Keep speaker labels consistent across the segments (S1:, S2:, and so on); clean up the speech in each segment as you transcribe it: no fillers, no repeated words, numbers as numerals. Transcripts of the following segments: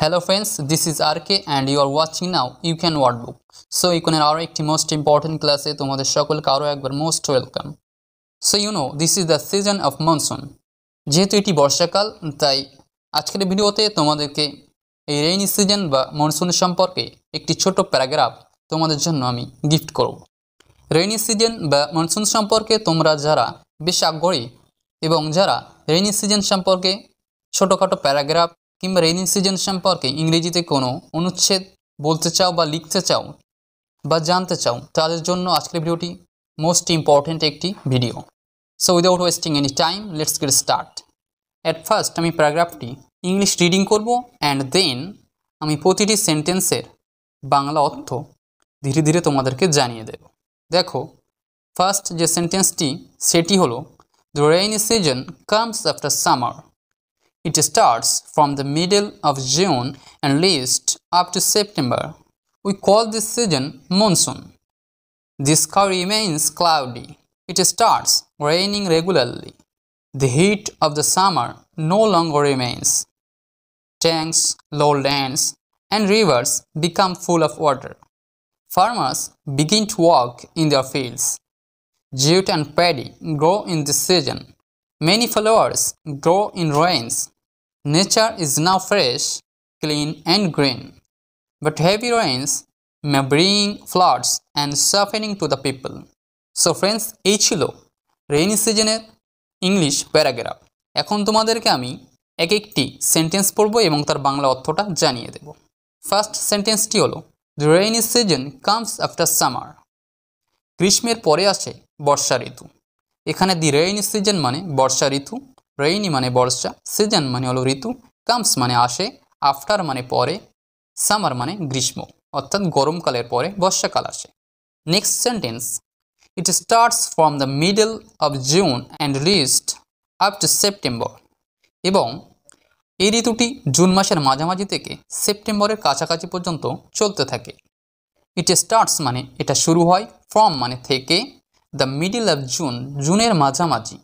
S1: Hello friends, this is RK and you are watching now You Can Word Book. So ইকনের আরো একটি most important ক্লাসে তোমাদের সকলকে আরো একবার most welcome. So this is the season of monsoon. যেহেতু এটি বর্ষাকাল তাই আজকের ভিডিওতে তোমাদেরকে এই রেইনি সিজন বা মনসুন সম্পর্কে একটি ছোট প্যারাগ্রাফ তোমাদের জন্য আমি গিফট করব। রেইনি সিজন বা মনসুন সম্পর্কে তোমরা যারা বেশ আগ্রহী এবং যারা রেইনি সিজন সম্পর্কে ছোটখাটো প্যারাগ্রাফ কিংবা রেইনি সিজন সম্পর্কে ইংরেজিতে কোনো অনুচ্ছেদ বলতে চাও বা লিখতে চাও বা জানতে চাও তাদের জন্য আজকের ভিডিওটি মোস্ট ইম্পর্টেন্ট একটি video. So without wasting any time let's get start. At first আমি প্যারাগ্রাফটি ইংলিশ রিডিং করব অ্যান্ড দেন আমি প্রতিটি সেন্টেন্সের বাংলা অর্থ ধীরে ধীরে তোমাদেরকে জানিয়ে দেব। দেখো ফার্স্ট যে সেন্টেন্সটি সেটি হলো the rainy season comes after summer. It starts from the middle of June and lasts up to September. We call this season monsoon. The sky remains cloudy. It starts raining regularly. The heat of the summer no longer remains. Tanks, lowlands, and rivers become full of water. Farmers begin to work in their fields. Jute and paddy grow in this season. Many flowers grow in rains. Nature is now fresh, clean and green. But heavy rains may bring floods and suffering to the people. So friends, এই ছিল rainy সিজনের English paragraph. এখন তোমাদেরকে আমি এক একটি sentence পড়ব এবং তার বাংলা অর্থটা জানিয়ে দেব। ফার্স্ট সেন্টেন্সটি হলো the rainy season comes after summer. গ্রীষ্মের পরে আসে বর্ষা ঋতু। এখানে দি রেইনি সিজন মানে বর্ষা ঋতু, রেইনি মানে বর্ষা, সিজন মানে হলো ঋতু, কামস মানে আসে, আফটার মানে পরে, সামার মানে গ্রীষ্ম অর্থাৎ গরমকালের পরে বর্ষাকাল আসে। Next sentence, it starts from the middle of June and reached up to September. এবং এই ঋতুটি জুন মাসের মাঝামাঝি থেকে সেপ্টেম্বরের কাছাকাছি পর্যন্ত চলতে থাকে। ইট স্টার্টস মানে এটা শুরু হয়, ফ্রম মানে থেকে, দ্য মিডল অফ জুন জুনের মাঝামাঝি,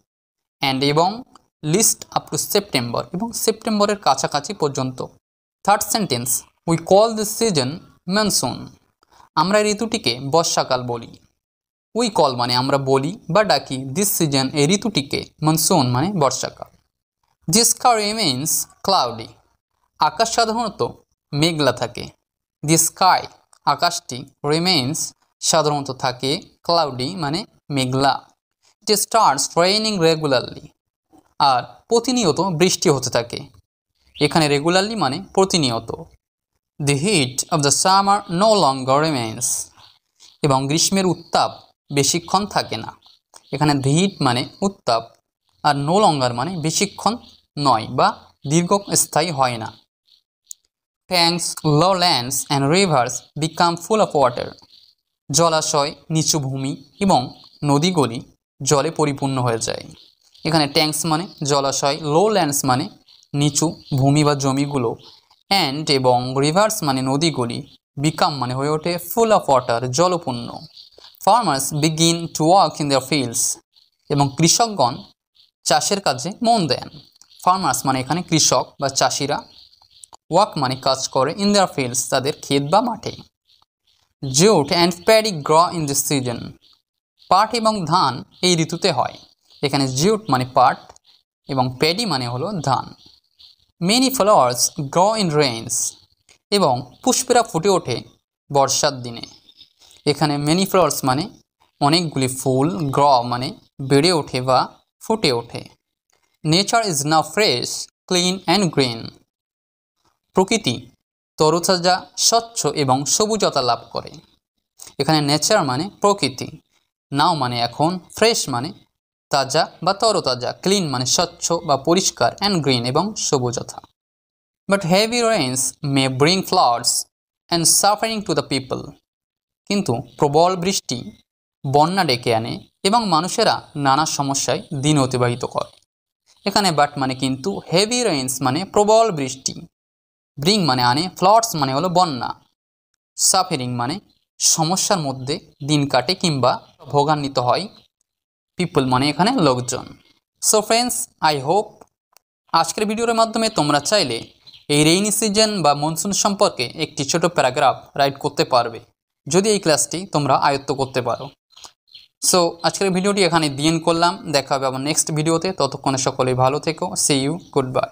S1: অ্যান্ড এবং লিস্ট আপ টু সেপ্টেম্বর এবং সেপ্টেম্বরের কাছাকাছি পর্যন্ত। Third sentence, we call this season monsoon. আমরা ঋতুটিকে বর্ষাকাল বলি। উই কল মানে আমরা বলি বা ডাকি, দিস সিজন এই ঋতুটিকে, মনসুন মানে বর্ষাকাল। The sky remains cloudy. আকাশ সাধারণত মেঘলা থাকে। দি স্কাই আকাশটি, রিমেইনস সাধারণত থাকে, ক্লাউডি মানে মেঘলা। It starts raining regularly. আর প্রতিনিয়ত বৃষ্টি হতে থাকে। এখানে রেগুলারলি মানে প্রতিনিয়ত। The heat of the summer no longer remains. এবং গ্রীষ্মের উত্তাপ বেশিক্ষণ থাকে না। এখানে দি হিট মানে উত্তাপ আর নো লঙ্গার মানে বেশিক্ষণ নয় বা দীর্ঘস্থায়ী হয় না। Tanks, lowlands and rivers become full of water. জলাশয়, নিচু ভূমি এবং নদীগুলি জলে পরিপূর্ণ হয়ে যায়। এখানে ট্যাঙ্কস মানে জলাশয়, লোল্যান্ডস মানে নিচু ভূমি বা জমিগুলো, অ্যান্ড এবং রিভার্স মানে নদীগুলি, বিকাম মানে হয়ে ওঠে ফুল অফ ওয়াটার জলপূর্ণ। Farmers begin to work in their fields. এবং কৃষকগণ চাষের কাজে মন দেন। ফার্মার্স মানে এখানে কৃষক বা চাষিরা, ওয়ার্ক মানে কাজ করে, ইন দেয়ার ফিল্ডস তাদের ক্ষেত বা মাঠে। Jute and paddy grow in this season. পাট এবং ধান এই ঋতুতে হয়। এখানে জিউট মানে পাট এবং প্যাডি মানে হলো ধান। Many flowers grow in rains. এবং পুষ্পেরা ফুটে ওঠে বর্ষার দিনে। এখানে মেনি ফ্লাওয়ার্স মানে অনেকগুলি ফুল, গ্র মানে বেড়ে ওঠে বা ফুটে ওঠে। Nature is now fresh, clean and green. প্রকৃতি তরতাজা, স্বচ্ছ এবং সবুজতা লাভ করে। এখানে নেচার মানে প্রকৃতি, নাও মানে এখন, ফ্রেশ মানে তাজা বা তরতাজা, ক্লিন মানে স্বচ্ছ বা পরিষ্কার, অ্যান্ড গ্রিন এবং সবুজতা। But heavy rains may bring floods and suffering to the people. কিন্তু প্রবল বৃষ্টি বন্যা ডেকে আনে এবং মানুষেরা নানা সমস্যায় দিন অতিবাহিত করে। এখানে বাট মানে কিন্তু, হেভি রেইনস মানে প্রবল বৃষ্টি, ব্রিং মানে আনে, ফ্লাডস মানে হলো বন্যা, সাফারিং মানে সমস্যার মধ্যে দিন কাটে কিংবা ভোগান্বিত হয়, পিপল মানে এখানে লোকজন। সো ফ্রেন্ডস, আই হোপ আজকের ভিডিওর মাধ্যমে তোমরা চাইলে এই রেইনি সিজন বা মনসুন সম্পর্কে একটি ছোট প্যারাগ্রাফ রাইট করতে পারবে যদি এই ক্লাসটি তোমরা আয়ত্ত করতে পারো। সো আজকের ভিডিওটি এখানে দিয়ে করলাম, দেখা হবে আবার নেক্সট ভিডিওতে। ততক্ষণে সকলেই ভালো থেকো। See you, good by.